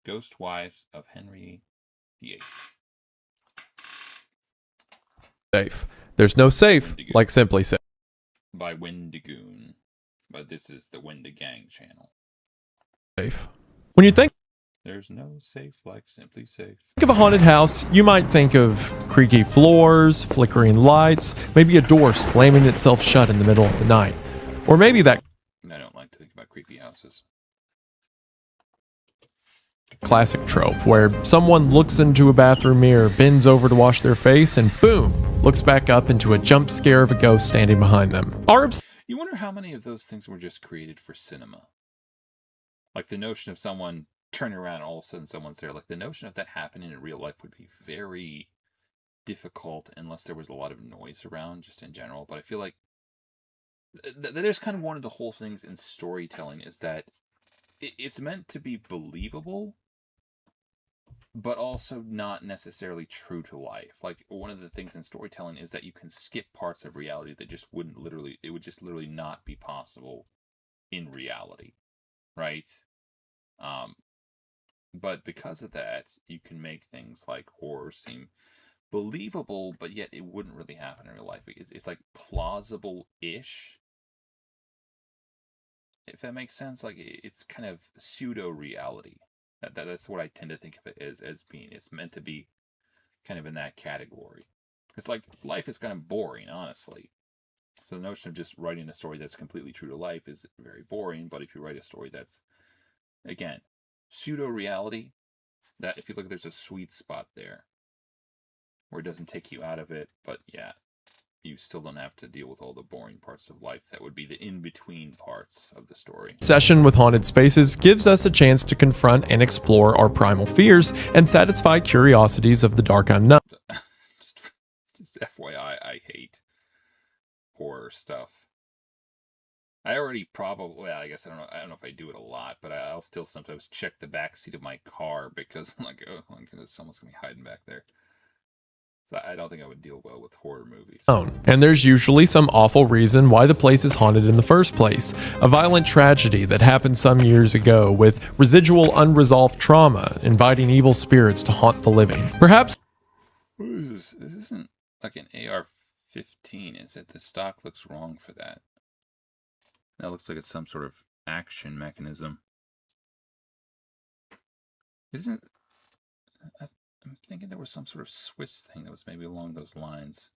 Ghost Wives of Henry VIII. Safe. There's no safe Wendigoon. like Simply Safe. By Wendigoon. But this is the Wendigang channel. Safe. When you think There's no safe like Simply Safe. of a haunted house, you might think of creaky floors, flickering lights, maybe a door slamming itself shut in the middle of the night. Or maybe that I don't like to think about creepy houses. classic trope where someone looks into a bathroom mirror, bends over to wash their face, and boom, looks back up into a jump scare of a ghost standing behind them. You wonder how many of those things were just created for cinema. Like the notion of someone turning around and all of a sudden someone's there. Like the notion of that happening in real life would be very difficult unless there was a lot of noise around just in general. But I feel like that is kind of one of the whole things in storytelling is that it's meant to be believable, but also not necessarily true to life. Like one of the things in storytelling is that you can skip parts of reality that just would just literally not be possible in reality, right? But because of that, you can make things like horror seem believable, but yet it wouldn't really happen in real life. It's like plausible-ish, if that makes sense. Like it's kind of pseudo-reality. That's what I tend to think of it as being. It's meant to be kind of in that category. It's like life is kind of boring, honestly. So the notion of just writing a story that's completely true to life is very boring. But if you write a story that's, again, pseudo-reality, that if you look, there's a sweet spot there where it doesn't take you out of it, but yeah, you still don't have to deal with all the boring parts of life. That would be the in-between parts of the story. Session with haunted spaces gives us a chance to confront and explore our primal fears and satisfy curiosities of the dark unknown. just FYI, I hate horror stuff. I already probably, well, I guess I don't know if I do it a lot, but I'll still sometimes check the back seat of my car because I'm like, oh my goodness, someone's gonna be hiding back there. So I don't think I would deal well with horror movies. And there's usually some awful reason why the place is haunted in the first place. A violent tragedy that happened some years ago with residual unresolved trauma, inviting evil spirits to haunt the living. Perhaps what is this? This isn't like an AR-15, is it? The stock looks wrong for that. That looks like it's some sort of action mechanism. Isn't... I'm thinking there was some sort of Swiss thing that was maybe along those lines.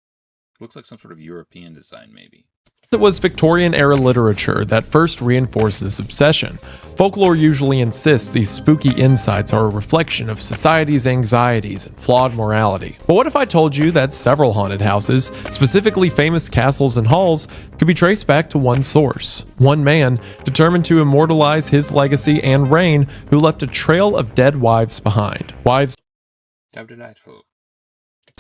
Looks like some sort of European design, maybe. it was Victorian-era literature that first reinforced this obsession. Folklore usually insists these spooky insights are a reflection of society's anxieties and flawed morality. But what if I told you that several haunted houses, specifically famous castles and halls, could be traced back to one source? One man, determined to immortalize his legacy and reign, who left a trail of dead wives behind. Wives How delightful.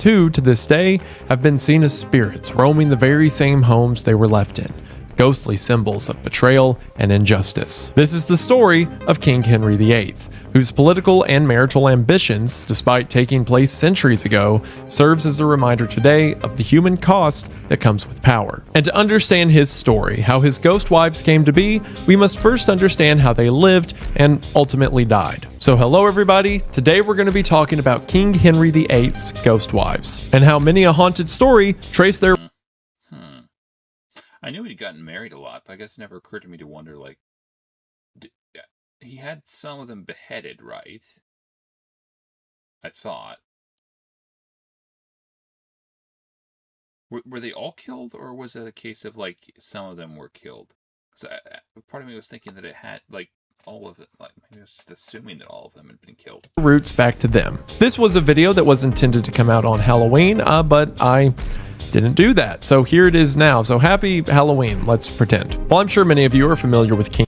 who, to this day, have been seen as spirits roaming the very same homes they were left in, ghostly symbols of betrayal and injustice. This is the story of King Henry VIII, whose political and marital ambitions, despite taking place centuries ago, serves as a reminder today of the human cost that comes with power. And to understand his story, how his ghost wives came to be, we must first understand how they lived and ultimately died. So hello everybody, today we're going to be talking about King Henry VIII's ghost wives, and how many a haunted story trace their I knew he'd gotten married a lot, but I guess it never occurred to me to wonder, like, he had some of them beheaded, right? I thought. Were they all killed, or was it a case of, like, some of them were killed? Because part of me was thinking that it had, like, all of it, like, maybe I was just assuming that all of them had been killed. Roots back to them. This was a video that was intended to come out on Halloween, but I didn't do that. So here it is now. So happy Halloween, let's pretend. Well, I'm sure many of you are familiar with King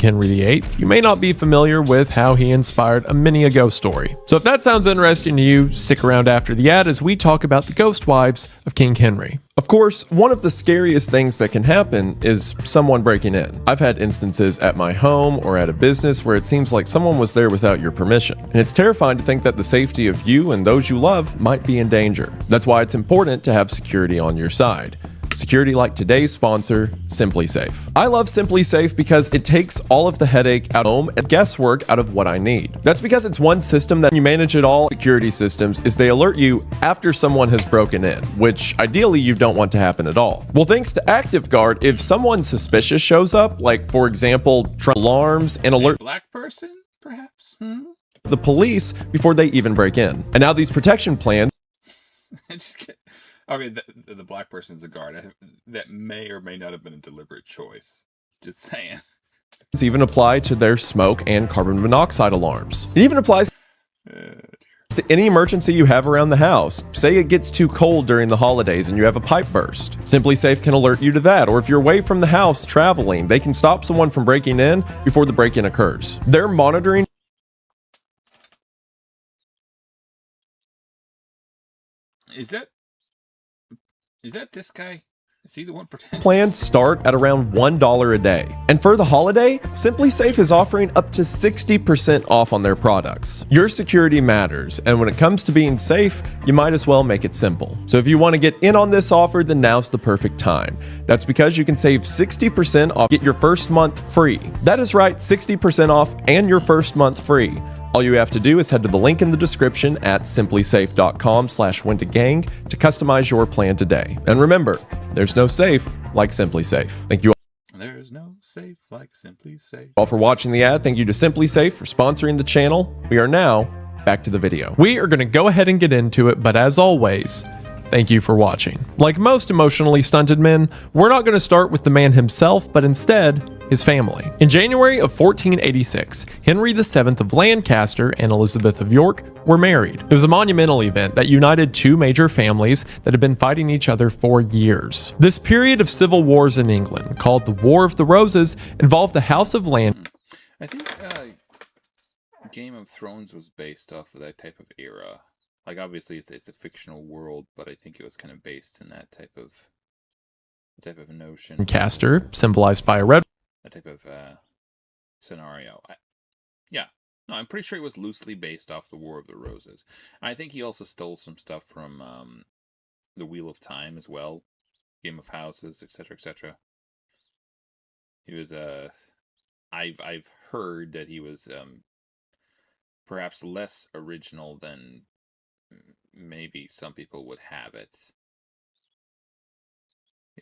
Henry VIII. You may not be familiar with how he inspired many a ghost story. So if that sounds interesting to you, stick around after the ad as we talk about the ghost wives of King Henry. Of course, one of the scariest things that can happen is someone breaking in. I've had instances at my home or at a business where it seems like someone was there without your permission. And it's terrifying to think that the safety of you and those you love might be in danger. That's why it's important to have security on your side. security like today's sponsor, Simply Safe. I love Simply Safe because it takes all of the headache out of home and guesswork out of what I need. That's because it's one system that you manage it all. Security systems is they alert you after someone has broken in, which ideally you don't want to happen at all. Well, thanks to ActiveGuard, if someone suspicious shows up, like for example, alarms and alert black person, perhaps? the police before they even break in. And now these protection plans Just kidding. Okay, the black person's a guard. That may or may not have been a deliberate choice. Just saying. even apply to their smoke and carbon monoxide alarms. It even applies to any emergency you have around the house. Say it gets too cold during the holidays and you have a pipe burst. Simply Safe can alert you to that, or if you're away from the house traveling, they can stop someone from breaking in before the break-in occurs. They're monitoring Is that this guy? Is he the one pretending? plans start at around $1 a day. And for the holiday, Simply Safe is offering up to 60% off on their products. Your security matters, and when it comes to being safe, you might as well make it simple. So if you want to get in on this offer, then now's the perfect time. That's because you can save 60% off, get your first month free. That is right, 60% off and your first month free. All you have to do is head to the link in the description at simplysafe.com/wentagang to customize your plan today. And remember, there's no safe like Simply Safe. Thank you There's no safe like Simply Safe. all for watching the ad. Thank you to Simply Safe for sponsoring the channel. We are now back to the video. We are going to go ahead and get into it, but as always, thank you for watching. Like most emotionally stunted men, we're not going to start with the man himself, but instead, his family. In January of 1486, Henry VII of Lancaster and Elizabeth of York were married. It was a monumental event that united two major families that had been fighting each other for years. This period of civil wars in England, called the War of the Roses, involved the House of Lancaster. I think Game of Thrones was based off of that type of era. Like, obviously, it's a fictional world, but I think it was kind of based in that type of notion. Lancaster, symbolized by a red That type of scenario. No, I'm pretty sure it was loosely based off the War of the Roses. I think he also stole some stuff from the Wheel of Time as well, Game of Houses, etc., etc. He was I've heard that he was perhaps less original than maybe some people would have it.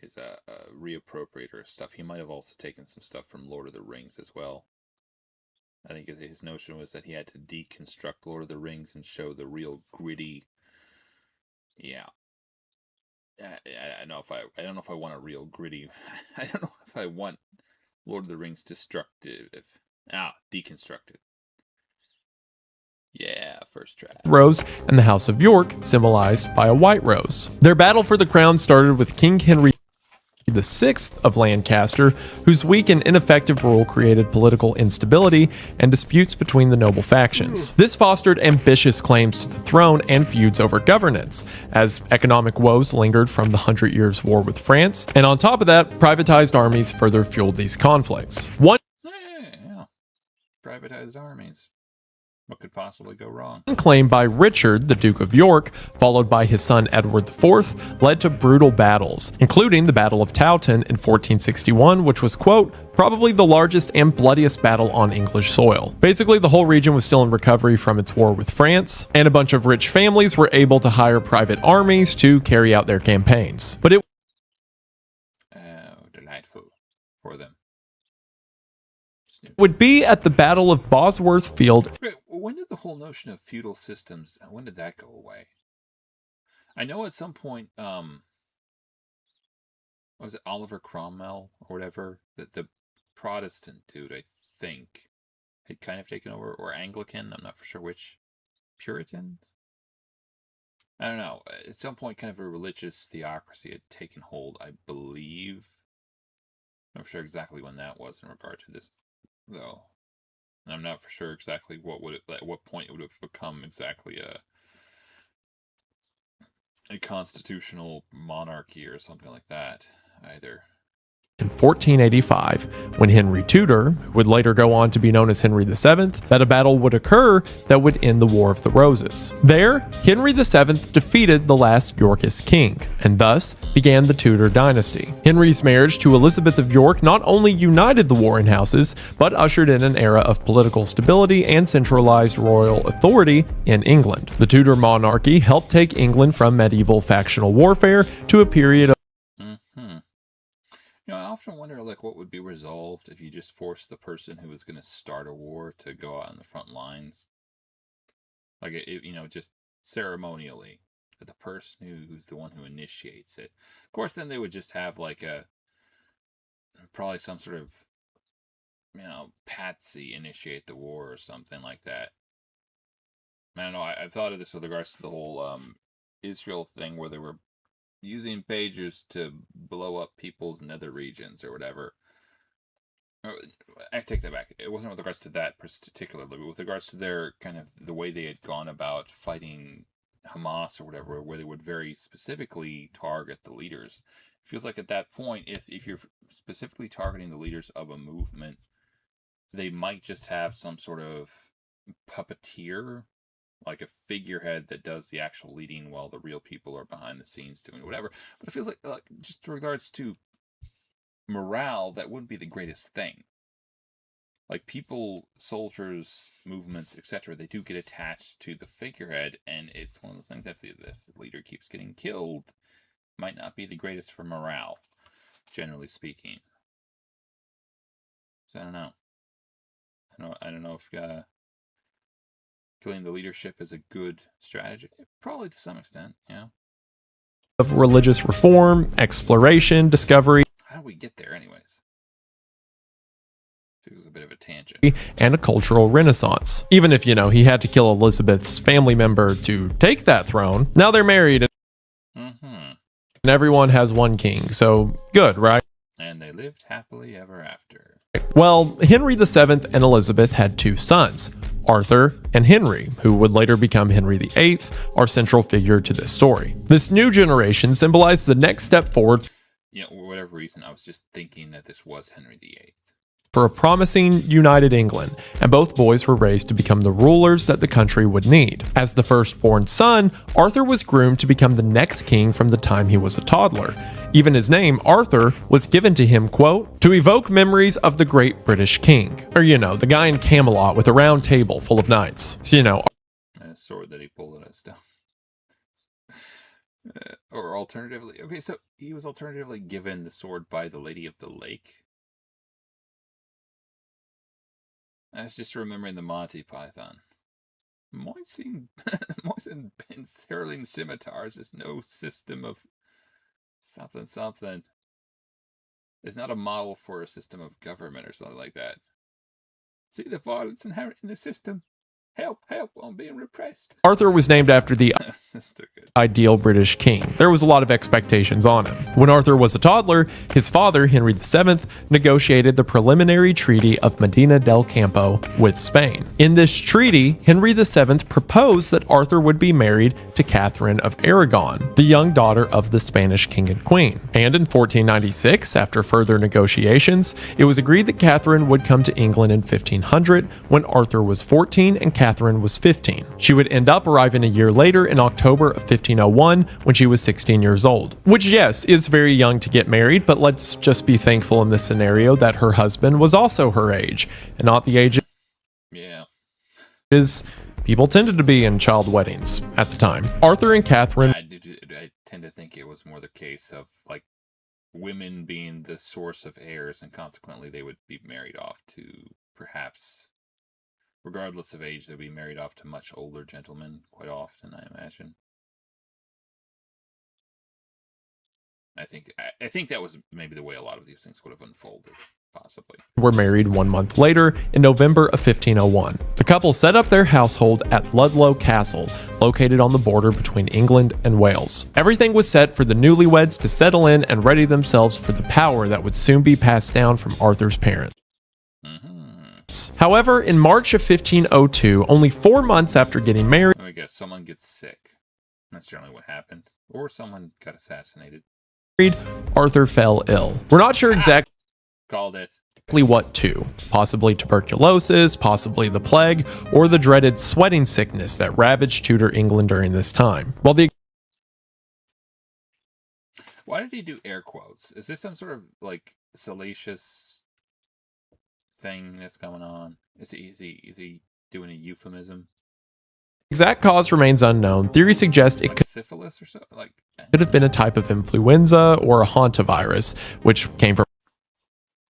Is a reappropriator of stuff. He might have also taken some stuff from Lord of the Rings as well. I think his notion was that he had to deconstruct Lord of the Rings and show the real gritty. Yeah, I don't know if I want a real gritty. I don't know if I want Lord of the Rings destructive. Deconstructed. Yeah, first try. Rose and the House of York, symbolized by a white rose. Their battle for the crown started with King Henry VI of Lancaster, whose weak and ineffective rule created political instability and disputes between the noble factions. This fostered ambitious claims to the throne and feuds over governance, as economic woes lingered from the 100 Years' War with France, and on top of that, privatized armies further fueled these conflicts. One privatized armies. What could possibly go wrong? Claim by Richard, the Duke of York, followed by his son Edward IV, led to brutal battles, including the Battle of Towton in 1461, which was, quote, probably the largest and bloodiest battle on English soil. Basically, the whole region was still in recovery from its war with France, and a bunch of rich families were able to hire private armies to carry out their campaigns. But it delightful for them. would be at the Battle of Bosworth Field. Wait, when did the whole notion of feudal systems, when did that go away? I know at some point, was it Oliver Cromwell or whatever, that the Protestant dude, I think, had kind of taken over, or Anglican, I'm not for sure which. Puritans? I don't know. At some point, kind of a religious theocracy had taken hold, I believe. I'm not sure exactly when that was in regard to this, though. And I'm not for sure exactly at what point it would have become exactly a constitutional monarchy or something like that, either. in 1485, when Henry Tudor, who would later go on to be known as Henry VII, that a battle would occur that would end the War of the Roses. There, Henry VII defeated the last Yorkist king, and thus began the Tudor dynasty. Henry's marriage to Elizabeth of York not only united the warring houses, but ushered in an era of political stability and centralized royal authority in England. The Tudor monarchy helped take England from medieval factional warfare to a period of I often wonder, like, what would be resolved if you just forced the person who was going to start a war to go out on the front lines, like, just ceremonially, the person who's the one who initiates it. Of course, then they would just have like probably some sort of, patsy initiate the war or something like that. I don't know. I've thought of this with regards to the whole Israel thing, where they were using pagers to blow up people's nether regions or whatever. I take that back. It wasn't with regards to that particularly, but with regards to their kind of the way they had gone about fighting Hamas or whatever, where they would very specifically target the leaders. It feels like at that point, if you're specifically targeting the leaders of a movement, they might just have some sort of puppeteer, like a figurehead that does the actual leading while the real people are behind the scenes doing whatever. But it feels like just in regards to morale, that wouldn't be the greatest thing. Like, people, soldiers, movements, etc., they do get attached to the figurehead, and it's one of those things, if the leader keeps getting killed, might not be the greatest for morale, generally speaking. So I don't know. I don't know if killing the leadership is a good strategy. Probably to some extent, of religious reform, exploration, discovery. How do we get there, anyways? It was a bit of a tangent. And a cultural renaissance. Even if, he had to kill Elizabeth's family member to take that throne, now they're married. And everyone has one king, so good, right? And they lived happily ever after. Well, Henry VII and Elizabeth had two sons, Arthur and Henry, who would later become Henry VIII, our central figure to this story. This new generation symbolized the next step forward. For whatever reason, I was just thinking that this was Henry VIII. For a promising, united England, and both boys were raised to become the rulers that the country would need. As the firstborn son, Arthur was groomed to become the next king from the time he was a toddler. Even his name, Arthur, was given to him, quote, to evoke memories of the great British king. Or, the guy in Camelot with a round table full of knights. So, a sword that he pulled out of stone. Or alternatively, okay, so he was alternatively given the sword by the Lady of the Lake. I was just remembering the Monty Python. Moisin Ben Sterling scimitars is no system of something. It's not a model for a system of government or something like that. See the violence inherent in the system. Help, I'm being repressed. Arthur was named after the ideal British king. There was a lot of expectations on him. When Arthur was a toddler, his father, Henry VII, negotiated the preliminary Treaty of Medina del Campo with Spain. In this treaty, Henry VII proposed that Arthur would be married to Catherine of Aragon, the young daughter of the Spanish king and queen. And in 1496, after further negotiations, it was agreed that Catherine would come to England in 1500 when Arthur was 14 and Catherine was 15. She would end up arriving a year later in October of 1501 when she was 16 years old. Which, yes, is very young to get married, but let's just be thankful in this scenario that her husband was also her age, and not the age people tended to be in child weddings at the time. Arthur and Catherine... I tend to think it was more the case of, like, women being the source of heirs, and consequently they would be married off to, perhaps... regardless of age, they'll be married off to much older gentlemen quite often, I imagine. I think that was maybe the way a lot of these things would have unfolded, possibly. Were married 1 month later in November of 1501. The couple set up their household at Ludlow Castle, located on the border between England and Wales. Everything was set for the newlyweds to settle in and ready themselves for the power that would soon be passed down from Arthur's parents. However, in March of 1502, only 4 months after getting married, I guess someone gets sick. That's generally what happened. Or someone got assassinated. Arthur fell ill. We're not sure exactly Called it. what to. Possibly tuberculosis, possibly the plague, or the dreaded sweating sickness that ravaged Tudor England during this time. While the Why did he do air quotes? Is this some sort of like salacious thing that's going on? Is he doing a euphemism? exact cause remains unknown. Theories suggest it Like could syphilis or something? Like have been a type of influenza or a hantavirus, which came from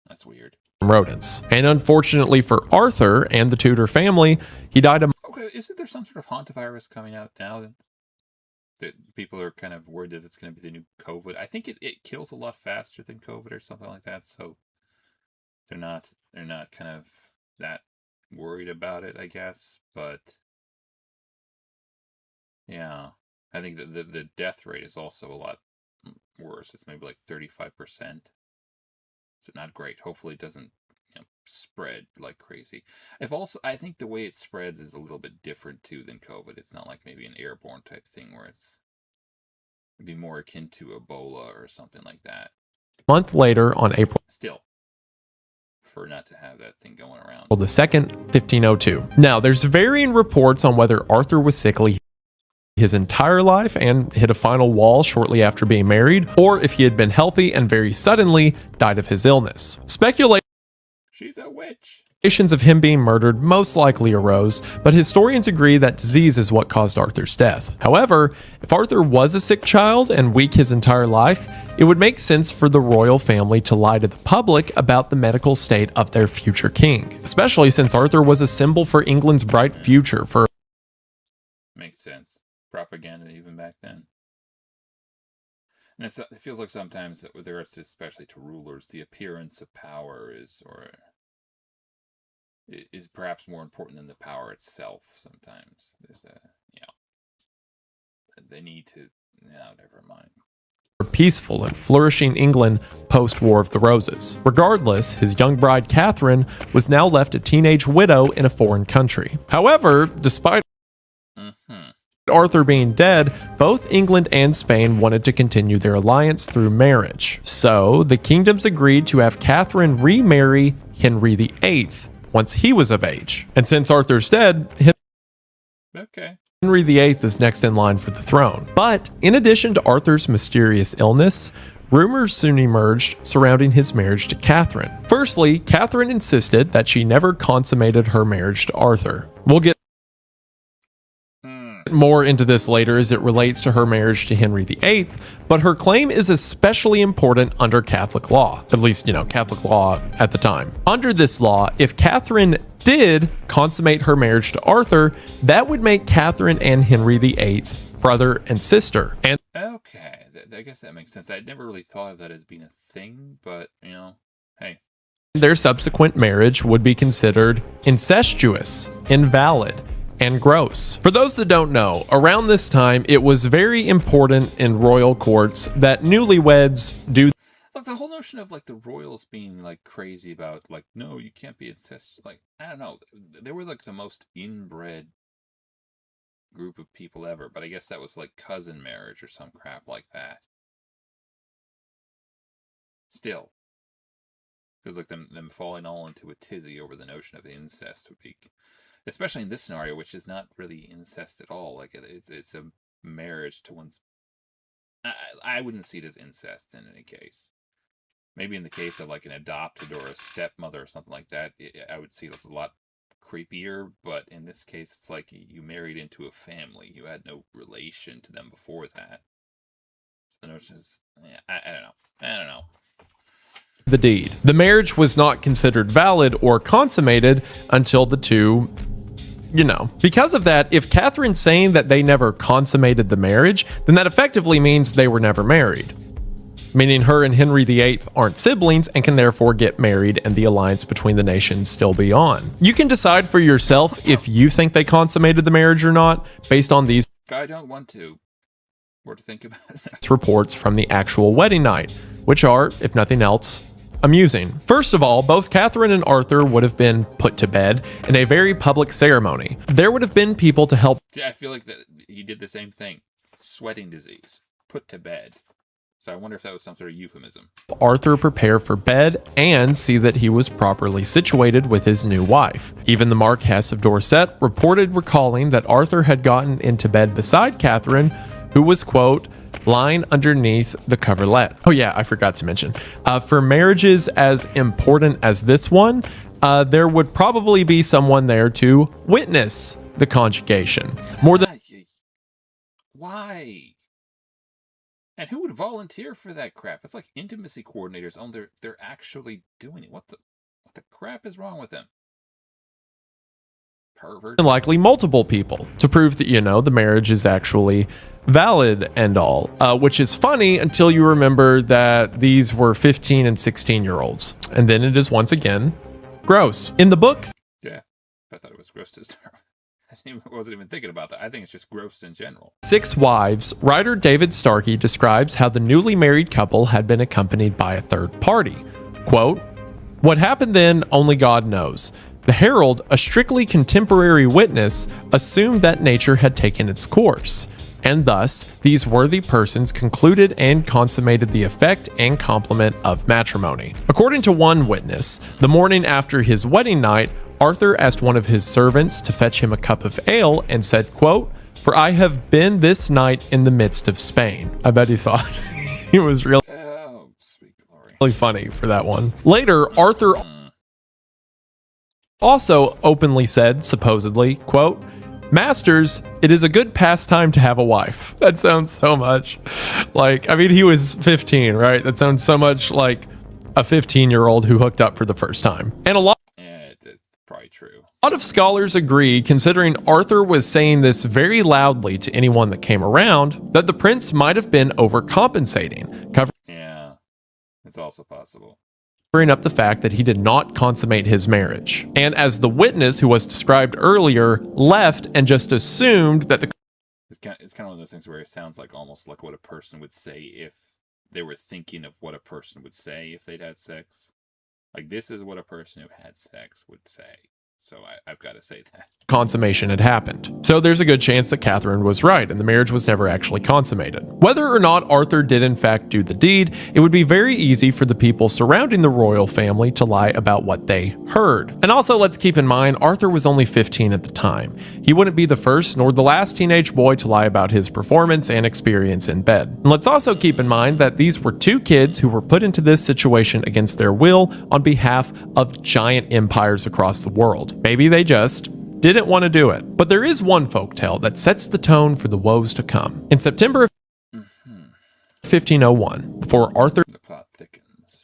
that's weird. rodents. And unfortunately for Arthur and the Tudor family, he died a Okay, isn't there some sort of hantavirus coming out now that people are kind of worried that it's going to be the new COVID? I think it kills a lot faster than COVID or something like that, so they're not kind of that worried about it, I guess. But yeah, I think that the death rate is also a lot worse. It's maybe like 35%. So not great. Hopefully it doesn't spread like crazy. I think the way it spreads is a little bit different too than COVID. It's not like maybe an airborne type thing where it'd be more akin to Ebola or something like that. month later on April Still, prefer not to have that thing going around. the 2nd, 1502. Now, there's varying reports on whether Arthur was sickly his entire life and hit a final wall shortly after being married, or if he had been healthy and very suddenly died of his illness. She's a witch. Speculations of him being murdered most likely arose, but historians agree that disease is what caused Arthur's death. However, if Arthur was a sick child and weak his entire life, it would make sense for the royal family to lie to the public about the medical state of their future king, especially since Arthur was a symbol for England's bright future for Makes sense. Propaganda even back then. And it feels like sometimes that with regards to, especially to rulers, the appearance of power is perhaps more important than the power itself. Sometimes there's they need to. No, never mind. peaceful and flourishing England post-War of the Roses. Regardless, his young bride Catherine was now left a teenage widow in a foreign country. However, despite Arthur being dead, both England and Spain wanted to continue their alliance through marriage. So, the kingdoms agreed to have Catherine remarry Henry VIII once he was of age. And since Arthur's dead, Henry VIII is next in line for the throne. But in addition to Arthur's mysterious illness, rumors soon emerged surrounding his marriage to Catherine. Firstly, Catherine insisted that she never consummated her marriage to Arthur. We'll get more into this later as it relates to her marriage to Henry VIII, but her claim is especially important under Catholic law, at least, Catholic law at the time. Under this law, if Catherine did consummate her marriage to Arthur, that would make Catherine and Henry VIII brother and sister. And okay, I guess that makes sense. I'd never really thought of that as being a thing, but, hey. Their subsequent marriage would be considered incestuous, invalid, and gross. For those that don't know, around this time, it was very important in royal courts that newlyweds do. Look, the whole notion of the royals being crazy about no, you can't be incest. I don't know. They were the most inbred group of people ever, but I guess that was cousin marriage or some crap like that. Still, feels like them falling all into a tizzy over the notion of incest would be. Especially in this scenario, which is not really incest at all. It's a marriage to one's. I wouldn't see it as incest in any case. Maybe in the case of an adopted or a stepmother or something like that, I would see it as a lot creepier. But in this case, it's you married into a family. You had no relation to them before that. So the notion is, I don't know. The deed. The marriage was not considered valid or consummated until the two. Because of that, if Catherine's saying that they never consummated the marriage, then that effectively means they were never married. Meaning her and Henry VIII aren't siblings and can therefore get married and the alliance between the nations still be on. You can decide for yourself if you think they consummated the marriage or not based on these I don't want to. Or to think about it. Reports from the actual wedding night, which are, if nothing else, amusing. First of all, both Catherine and Arthur would have been put to bed in a very public ceremony. There would have been people to help. I feel like that he did the same thing. Sweating disease. Put to bed. So I wonder if that was some sort of euphemism. Arthur prepare for bed and see that he was properly situated with his new wife. Even the Marquess of Dorset reported recalling that Arthur had gotten into bed beside Catherine, who was, quote, lying underneath the coverlet. Oh yeah, I forgot to mention. For marriages as important as this one, there would probably be someone there to witness the conjugation. More than why? And who would volunteer for that crap? It's like intimacy coordinators on they're actually doing it. What the crap is wrong with them? Pervert. likely multiple people to prove that, the marriage is actually valid and all, which is funny until you remember that these were 15 and 16-year-olds. And then it is once again gross. In the books, yeah, I thought it was gross to start. I wasn't even thinking about that. I think it's just gross in general. Six Wives, writer David Starkey describes how the newly married couple had been accompanied by a third party. Quote, what happened then, only God knows. The herald, a strictly contemporary witness, assumed that nature had taken its course, and thus these worthy persons concluded and consummated the effect and complement of matrimony. According to one witness, the morning after his wedding night, Arthur asked one of his servants to fetch him a cup of ale and said, quote, for I have been this night in the midst of Spain. I bet he thought he was really sweet glory. Really funny for that one. Later, Arthur also openly said, supposedly, quote, Masters, it is a good pastime to have a wife. That sounds so much like, he was 15, right? That sounds so much like a 15-year-old who hooked up for the first time. And a lot probably true. A lot of scholars agree, considering Arthur was saying this very loudly to anyone that came around, that the prince might have been overcompensating, yeah, it's also possible. Covering up the fact that he did not consummate his marriage. And as the witness who was described earlier left and just assumed that it's kind of one of those things where it sounds like almost like what a person would say if they were thinking of what a person would say if they'd had sex. Like, this is what a person who had sex would say. So I've got to say that. Consummation had happened. So there's a good chance that Catherine was right and the marriage was never actually consummated. Whether or not Arthur did in fact do the deed, it would be very easy for the people surrounding the royal family to lie about what they heard. And also, let's keep in mind, Arthur was only 15 at the time. He wouldn't be the first nor the last teenage boy to lie about his performance and experience in bed. And let's also keep in mind that these were two kids who were put into this situation against their will on behalf of giant empires across the world. Maybe they just didn't want to do it. But there is one folktale that sets the tone for the woes to come. In September of 1501, before Arthur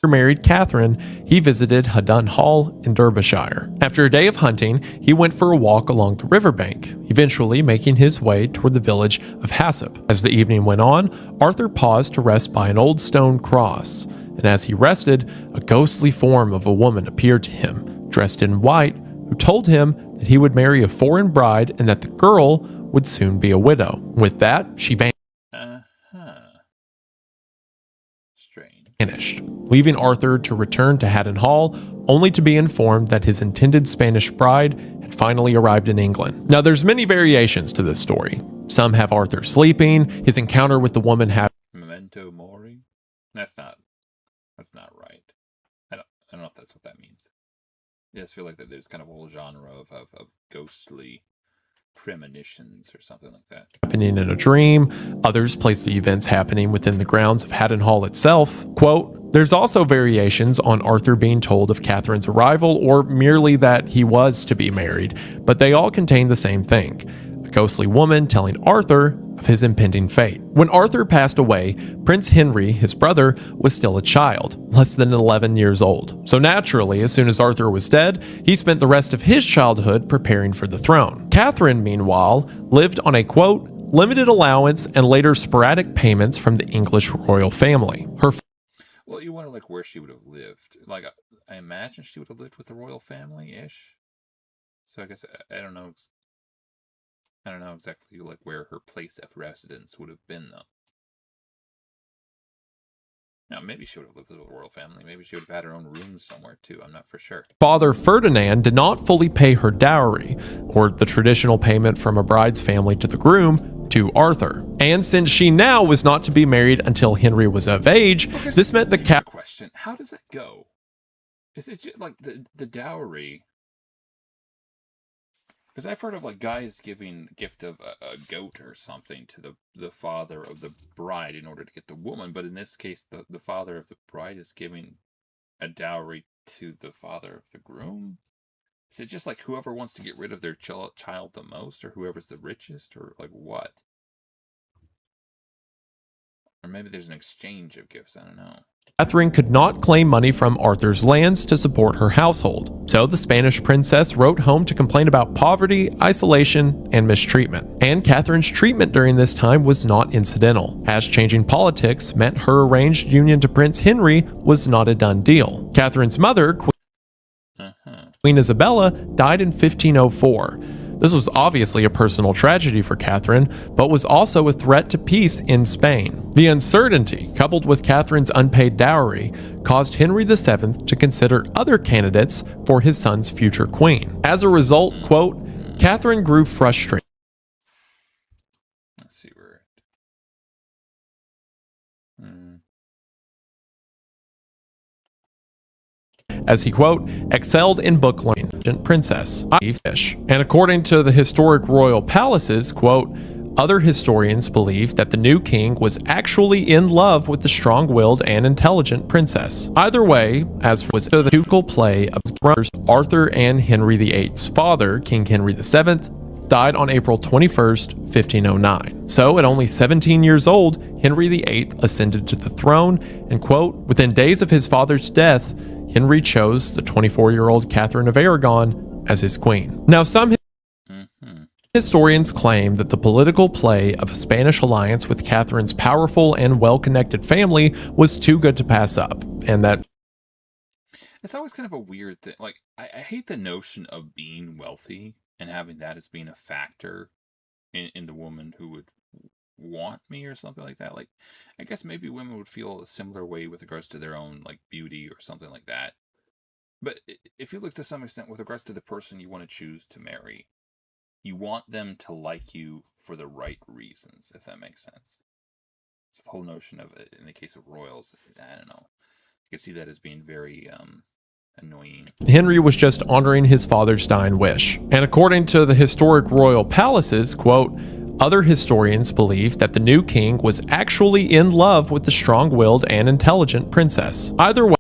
married Catherine, he visited Haddon Hall in Derbyshire. After a day of hunting, he went for a walk along the riverbank, eventually making his way toward the village of Hassop. As the evening went on, Arthur paused to rest by an old stone cross, and as he rested, a ghostly form of a woman appeared to him, dressed in white, who told him that he would marry a foreign bride and that the girl would soon be a widow. With that, she vanished, leaving Arthur to return to Haddon Hall, only to be informed that his intended Spanish bride had finally arrived in England. Now, there's many variations to this story. Some have Arthur sleeping, his encounter with the woman having memento mori. That's not right. I don't know if that's what that means. I just feel like that there's kind of a whole genre of ghostly premonitions or something like that. Happening in a dream. Others place the events happening within the grounds of Haddon Hall itself. Quote, there's also variations on Arthur being told of Catherine's arrival or merely that he was to be married, but they all contain the same thing. A ghostly woman telling Arthur of his impending fate. When Arthur passed away, Prince Henry, his brother, was still a child, less than 11 years old. So naturally, as soon as Arthur was dead, he spent the rest of his childhood preparing for the throne. Catherine, meanwhile, lived on a, quote, limited allowance and later sporadic payments from the English royal family. Well, you wonder where she would have lived. I imagine she would have lived with the royal family-ish. So I guess I don't know. I don't know exactly where her place of residence would have been, though. Now, maybe she would have lived with the royal family. Maybe she would have had her own room somewhere, too. I'm not for sure. Father Ferdinand did not fully pay her dowry, or the traditional payment from a bride's family to the groom, to Arthur. And since she now was not to be married until Henry was of age, this meant that question: how does it go? Is it just like the dowry? Because I've heard of like guys giving the gift of a goat or something to the father of the bride in order to get the woman, but in this case, the father of the bride is giving a dowry to the father of the groom. Is it just like whoever wants to get rid of their child the most, or whoever's the richest, or like what? Or maybe there's an exchange of gifts, I don't know. Catherine could not claim money from Arthur's lands to support her household, so the Spanish princess wrote home to complain about poverty, isolation, and mistreatment. And Catherine's treatment during this time was not incidental, as changing politics meant her arranged union to Prince Henry was not a done deal. Catherine's mother, Queen Isabella, died in 1504. This was obviously a personal tragedy for Catherine, but was also a threat to peace in Spain. The uncertainty, coupled with Catherine's unpaid dowry, caused Henry VII to consider other candidates for his son's future queen. As a result, quote, Catherine grew frustrated. Let's see where. As he, quote, excelled in book learning, princess, fish. And according to the historic royal palaces, quote, other historians believe that the new king was actually in love with the strong-willed and intelligent princess. Either way, as was the ducal play of brothers Arthur and Henry VIII's father, King Henry VII, died on April 21st, 1509. So, at only 17 years old, Henry VIII ascended to the throne, and, quote, within days of his father's death, Henry chose the 24-year-old Catherine of Aragon as his queen. Now, some historians claim that the political play of a Spanish alliance with Catherine's powerful and well-connected family was too good to pass up, and that it's always kind of a weird thing. Like, I hate the notion of being wealthy and having that as being a factor in the woman who would want me or something like that. Like, I guess maybe women would feel a similar way with regards to their own like beauty or something like that, but it feels like to some extent with regards to the person you want to choose to marry, you want them to like you for the right reasons, if that makes sense. It's the whole notion of, in the case of royals, I don't know, you could see that as being very annoying. Henry was just honoring his father's dying wish. And according to the historic royal palaces, quote, other historians believe that the new king was actually in love with the strong-willed and intelligent princess. Either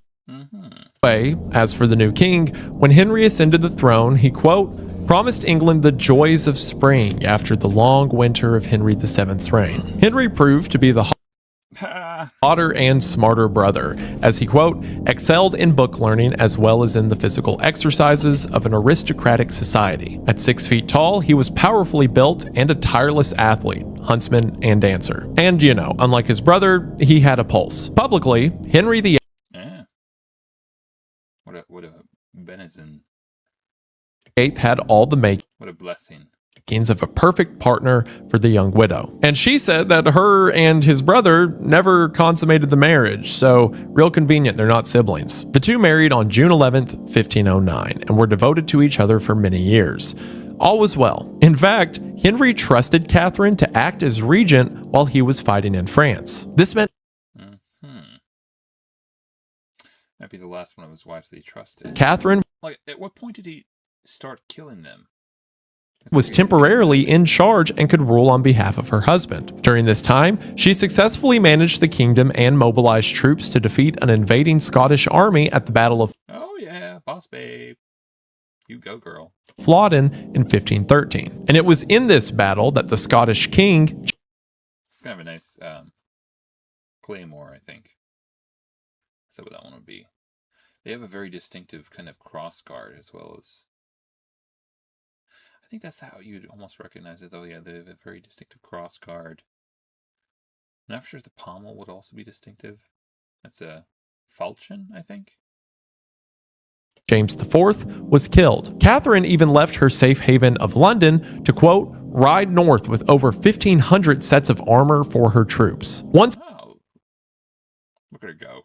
way, as for the new king, when Henry ascended the throne, he, quote, promised England the joys of spring after the long winter of Henry VII's reign. Henry proved to be the hotter and smarter brother, as he, quote, excelled in book learning as well as in the physical exercises of an aristocratic society. At 6 feet tall, he was powerfully built and a tireless athlete, huntsman, and dancer. And, you know, unlike his brother, he had a pulse. Publicly, Henry VIII What a benison. had all the makings. What a blessing. Of a perfect partner for the young widow. And she said that her and his brother never consummated the marriage, so real convenient they're not siblings. The two married on June 11th, 1509, and were devoted to each other for many years. All was well. In fact, Henry trusted Catherine to act as regent while he was fighting in France. This meant might be the last one of his wives that he trusted. Catherine, like, at what point did he start killing them? Was temporarily in charge and could rule on behalf of her husband. During this time, she successfully managed the kingdom and mobilized troops to defeat an invading Scottish army at the Battle of Oh yeah, boss babe. You go, girl. Flodden in 1513. And it was in this battle that the Scottish king... It's kind of a nice claymore, I think. That's what that one would be. They have a very distinctive kind of cross guard as well as... I think that's how you'd almost recognize it, though. Yeah, they have a very distinctive cross guard. I'm not sure the pommel would also be distinctive. That's a falchion, I think. James IV was killed. Catherine even left her safe haven of London to, quote, ride north with over 1,500 sets of armor for her troops. Once Oh. Look at her go.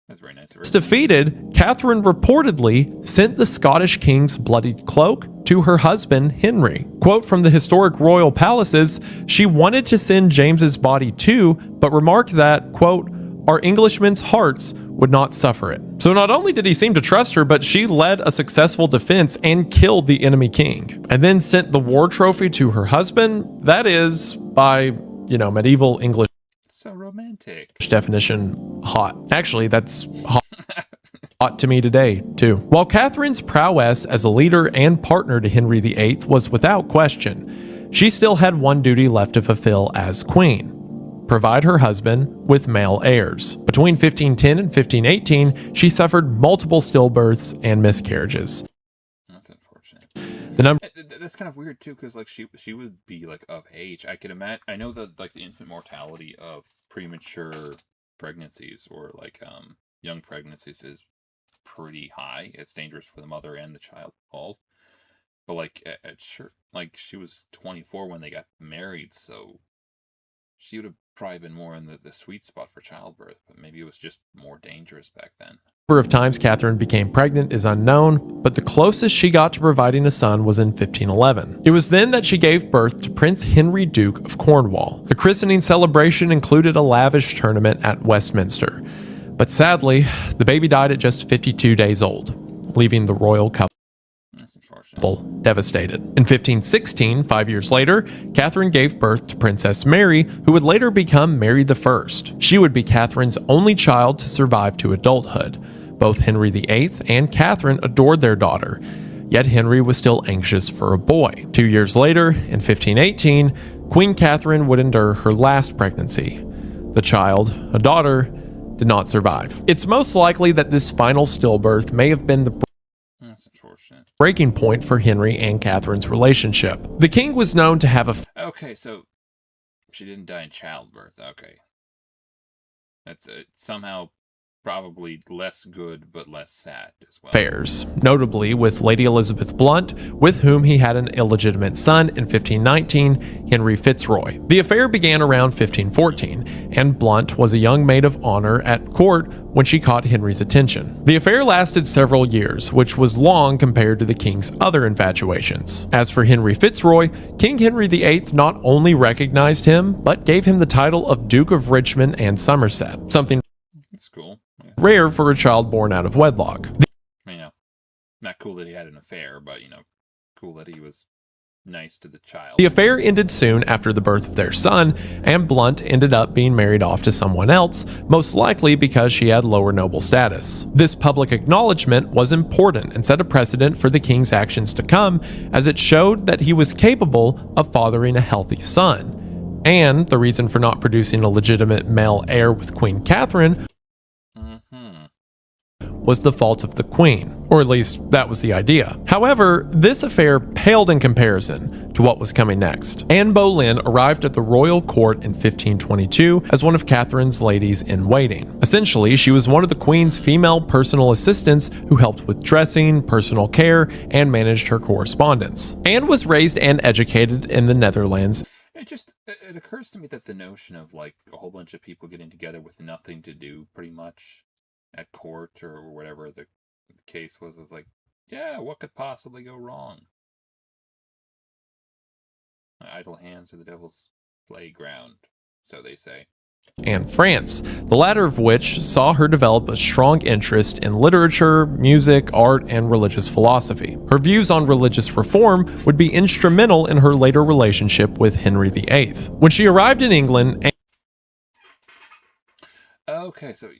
That's very nice of her. Defeated, Catherine reportedly sent the Scottish king's bloodied cloak to her husband, Henry. Quote from the historic royal palaces, she wanted to send James's body too, but remarked that, quote, our Englishmen's hearts would not suffer it. So not only did he seem to trust her, but she led a successful defense and killed the enemy king, and then sent the war trophy to her husband. That is, by, medieval English So romantic. definition, hot. Actually, that's hot to me today, too. While Catherine's prowess as a leader and partner to Henry VIII was without question, she still had one duty left to fulfill as queen: provide her husband with male heirs. Between 1510 and 1518, she suffered multiple stillbirths and miscarriages. That's unfortunate. The number That's kind of weird too, because like she would be like of age. I could imagine. I know that like the infant mortality of premature pregnancies or like young pregnancies is pretty high. It's dangerous for the mother and the child involved. But like sure, like she was 24 when they got married, so she would have probably been more in the sweet spot for childbirth. But maybe it was just more dangerous back then. number of times Catherine became pregnant is unknown, but the closest she got to providing a son was in 1511. It was then that she gave birth to Prince Henry, Duke of Cornwall. The christening celebration included a lavish tournament at Westminster. But sadly, the baby died at just 52 days old, leaving the royal couple devastated. In 1516, 5 years later, Catherine gave birth to Princess Mary, who would later become Mary I. She would be Catherine's only child to survive to adulthood. Both Henry VIII and Catherine adored their daughter, yet Henry was still anxious for a boy. 2 years later, in 1518, Queen Catherine would endure her last pregnancy. The child, a daughter, did not survive. It's most likely that this final stillbirth may have been the breaking point for Henry and Catherine's relationship. The king was known to have Okay, so she didn't die in childbirth. Okay. That's somehow probably less good, but less sad as well. affairs, notably with Lady Elizabeth Blount, with whom he had an illegitimate son in 1519, Henry Fitzroy. The affair began around 1514, and Blount was a young maid of honor at court when she caught Henry's attention. The affair lasted several years, which was long compared to the king's other infatuations. As for Henry Fitzroy, King Henry VIII not only recognized him, but gave him the title of Duke of Richmond and Somerset, something That's cool. Yeah. rare for a child born out of wedlock. Not cool that he had an affair, but, cool that he was nice to the child. The affair ended soon after the birth of their son, and Blount ended up being married off to someone else, most likely because she had lower noble status. This public acknowledgement was important and set a precedent for the king's actions to come, as it showed that he was capable of fathering a healthy son. And the reason for not producing a legitimate male heir with Queen Catherine was the fault of the queen, or at least that was the idea. However, this affair paled in comparison to what was coming next. Anne Boleyn arrived at the royal court in 1522 as one of Catherine's ladies in waiting. Essentially, she was one of the queen's female personal assistants who helped with dressing, personal care, and managed her correspondence. Anne was raised and educated in the Netherlands. It occurs to me that the notion of like a whole bunch of people getting together with nothing to do pretty much at court or whatever the case was like, yeah, what could possibly go wrong? Idle hands are the devil's playground, so they say. And France, the latter of which saw her develop a strong interest in literature, music, art, and religious philosophy. Her views on religious reform would be instrumental in her later relationship with Henry VIII. When she arrived in England... Okay, so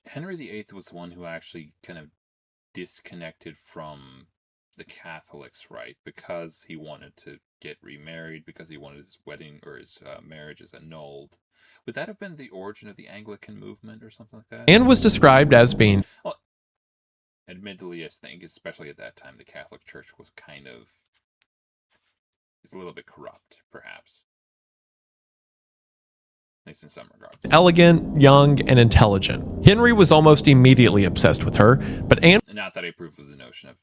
Henry VIII was the one who actually kind of disconnected from the Catholics, right? Because he wanted to get remarried, because he wanted his wedding or his marriage is annulled. Would that have been the origin of the Anglican movement or something like that? And was described as being... Well, admittedly, I think, especially at that time, the Catholic Church was kind of... It's a little bit corrupt, perhaps. At least in some regards. Elegant, young, and intelligent. Henry was almost immediately obsessed with her, but Anne... Not that I approve of the notion of,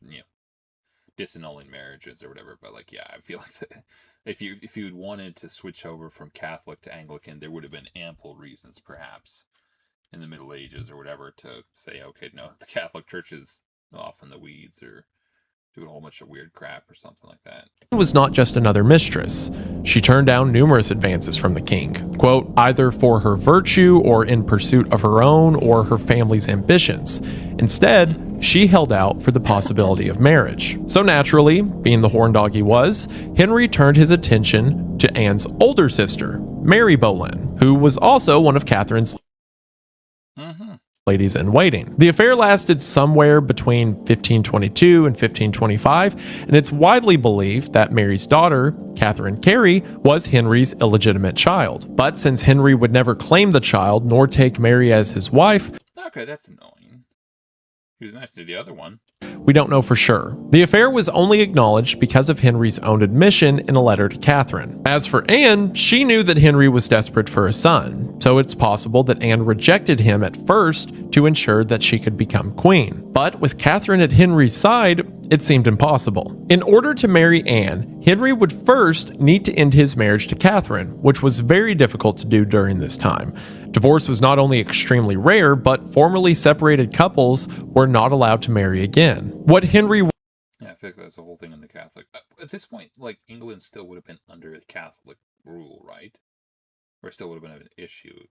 disannulling marriages or whatever, but I feel like if you'd wanted to switch over from Catholic to Anglican, there would have been ample reasons, perhaps, in the Middle Ages or whatever to say, okay, no, the Catholic Church is off in the weeds or doing a whole bunch of weird crap or something like that. It was not just another mistress. She turned down numerous advances from the king, quote, either for her virtue or in pursuit of her own or her family's ambitions. Instead, she held out for the possibility of marriage. So naturally, being the horn dog he was, Henry turned his attention to Anne's older sister, Mary Boleyn, who was also one of Catherine's ladies in waiting. The affair lasted somewhere between 1522 and 1525, and it's widely believed that Mary's daughter, Catherine Carey, was Henry's illegitimate child. But since Henry would never claim the child nor take Mary as his wife, okay, that's annoying. He was nice to the other one. We don't know for sure. The affair was only acknowledged because of Henry's own admission in a letter to Catherine. As for Anne, she knew that Henry was desperate for a son, so it's possible that Anne rejected him at first to ensure that she could become queen. But with Catherine at Henry's side, it seemed impossible. In order to marry Anne, Henry would first need to end his marriage to Catherine, which was very difficult to do during this time. Divorce was not only extremely rare, but formerly separated couples were not allowed to marry again. What Henry I think that's the whole thing in the Catholic. At this point, like, England still would have been under Catholic rule, right? Or still would have been an issue.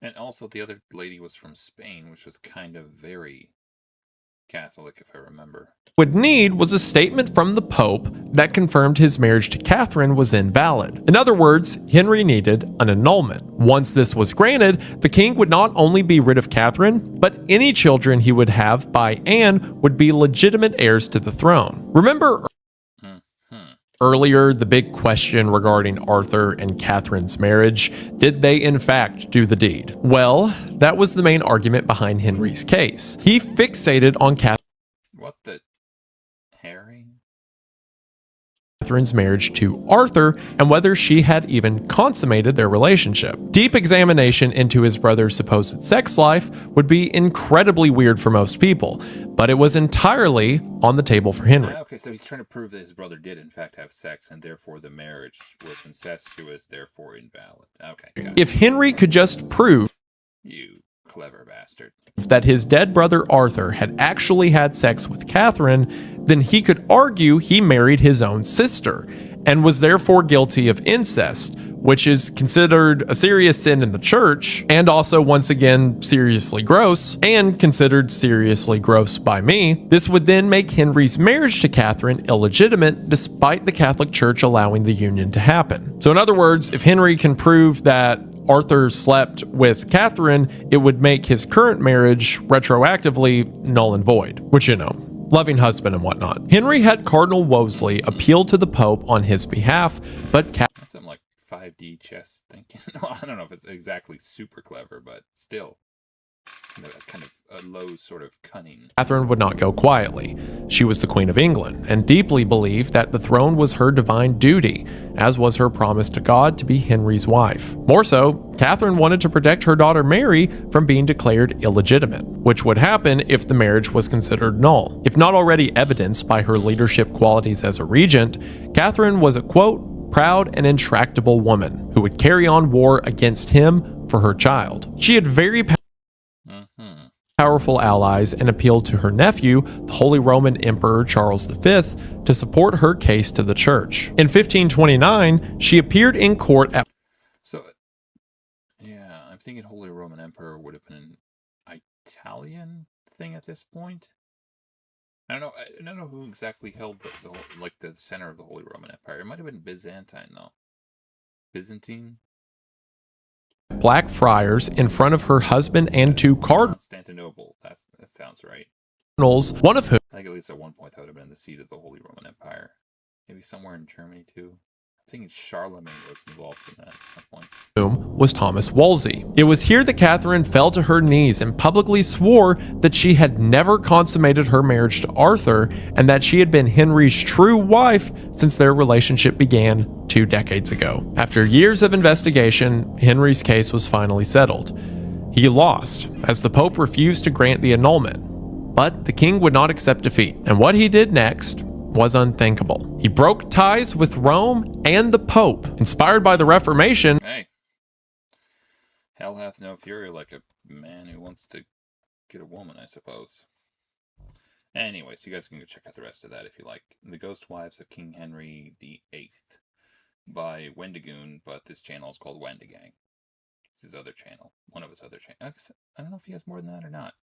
And also, the other lady was from Spain, which was kind of very Catholic, if I remember. would need was a statement from the Pope that confirmed his marriage to Catherine was invalid. In other words, Henry needed an annulment. Once this was granted, the king would not only be rid of Catherine, but any children he would have by Anne would be legitimate heirs to the throne. Remember earlier the big question regarding Arthur and Catherine's marriage? Did they in fact do the deed? Well, that was the main argument behind Henry's case. He fixated on What the? Harry? Catherine's marriage to Arthur and whether she had even consummated their relationship. Deep examination into his brother's supposed sex life would be incredibly weird for most people, but it was entirely on the table for Henry. Okay, so he's trying to prove that his brother did in fact have sex, and therefore the marriage was incestuous, therefore invalid. Okay, got it. If Henry could just prove You clever bastard. that his dead brother Arthur had actually had sex with Catherine, then he could argue he married his own sister and was therefore guilty of incest, which is considered a serious sin in the church, and also, once again, seriously gross, and considered seriously gross by me. This would then make Henry's marriage to Catherine illegitimate, despite the Catholic Church allowing the union to happen. So in other words, if Henry can prove that Arthur slept with Catherine, it would make his current marriage retroactively null and void, which, you know, loving husband and whatnot. Henry had Cardinal Wolsey appeal to the Pope on his behalf, but That's some like 5D chess thinking. Well, I don't know if it's exactly super clever, but still, you know, kind of a low sort of cunning. Catherine would not go quietly. She was the Queen of England and deeply believed that the throne was her divine duty, as was her promise to God to be Henry's wife. More so, Catherine wanted to protect her daughter Mary from being declared illegitimate, which would happen if the marriage was considered null. If not already evidenced by her leadership qualities as a regent, Catherine was a, quote, proud and intractable woman who would carry on war against him for her child. She had very powerful allies and appealed to her nephew, the Holy Roman Emperor Charles V, to support her case to the church. In 1529, she appeared in court at So, yeah, I'm thinking Holy Roman Emperor would have been an Italian thing at this point. I don't know who exactly held the center of the Holy Roman Empire. It might have been Byzantine, though. Byzantine? Black Friars in front of her husband and two Constantinople. That sounds right. cardinals, one of I think at least at one point that would have been the seat of the Holy Roman Empire. Maybe somewhere in Germany, too. I think Charlemagne was involved in that at some point. whom was Thomas Wolsey. It was here that Catherine fell to her knees and publicly swore that she had never consummated her marriage to Arthur and that she had been Henry's true wife since their relationship began 2 decades ago. After years of investigation, Henry's case was finally settled. He lost, as the Pope refused to grant the annulment. But the king would not accept defeat, and what he did next was unthinkable. He broke ties with Rome and the Pope. Inspired by the Reformation, Hell hath no fury like a man who wants to get a woman, I suppose. Anyways, you guys can go check out the rest of that if you like. The Ghost Wives of King Henry VIII by Wendigoon, but this channel is called Wendigang. It's his other channel. One of his other channels. I don't know if he has more than that or not.